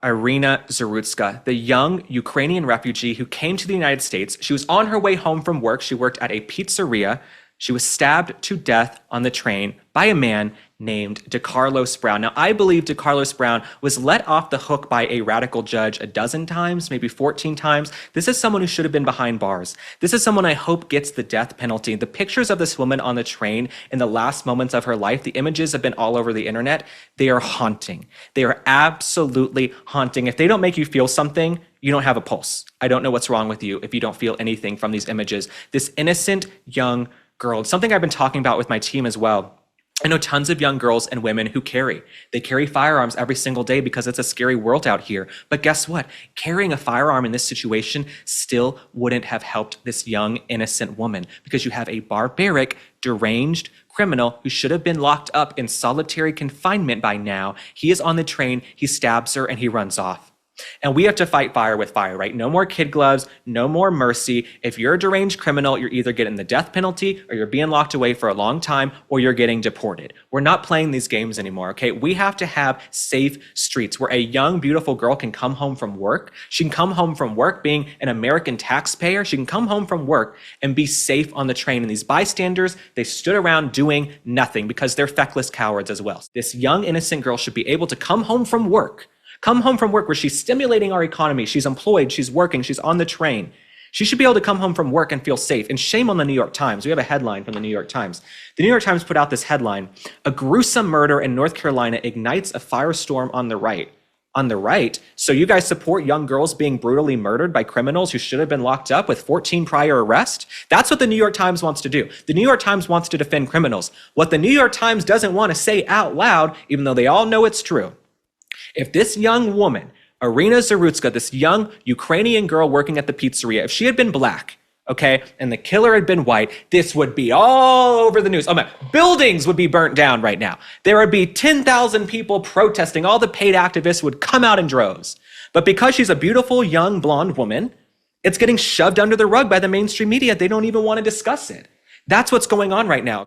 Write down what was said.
Iryna Zarutska, the young Ukrainian refugee who came to the United States. She was on her way home from work. She worked at a pizzeria. She was stabbed to death on the train by a man named DeCarlos Brown. Now, I believe DeCarlos Brown was let off the hook by a radical judge a dozen times, maybe 14 times. This is someone who should have been behind bars. This is someone I hope gets the death penalty. The pictures of this woman on the train in the last moments of her life, the images have been all over the internet. They are haunting. They are absolutely haunting. If they don't make you feel something, you don't have a pulse. I don't know what's wrong with you if you don't feel anything from these images. This innocent young girl, it's something I've been talking about with my team as well. I know tons of young girls and women who carry. They carry firearms every single day because it's a scary world out here. But guess what? Carrying a firearm in this situation still wouldn't have helped this young, innocent woman because you have a barbaric, deranged criminal who should have been locked up in solitary confinement by now. He is on the train, he stabs her, and he runs off. And we have to fight fire with fire, right? No more kid gloves, no more mercy. If you're a deranged criminal, you're either getting the death penalty or you're being locked away for a long time or you're getting deported. We're not playing these games anymore, okay? We have to have safe streets where a young, beautiful girl can come home from work. She can come home from work being an American taxpayer. She can come home from work and be safe on the train. And these bystanders, they stood around doing nothing because they're feckless cowards as well. This young, innocent girl should be able to come home from work where she's stimulating our economy. She's employed, she's working, she's on the train. She should be able to come home from work and feel safe. And shame on the New York Times. We have a headline from the New York Times. The New York Times put out this headline: "A gruesome murder in North Carolina ignites a firestorm on the right." On the right? So you guys support young girls being brutally murdered by criminals who should have been locked up with 14 prior arrests? That's what the New York Times wants to do. The New York Times wants to defend criminals. What the New York Times doesn't want to say out loud, even though they all know it's true, if this young woman, Iryna Zarutska, this young Ukrainian girl working at the pizzeria, if she had been black, okay, and the killer had been white, this would be all over the news. Oh man, buildings would be burnt down right now. There would be 10,000 people protesting. All the paid activists would come out in droves. But because she's a beautiful, young, blonde woman, it's getting shoved under the rug by the mainstream media. They don't even want to discuss it. That's what's going on right now.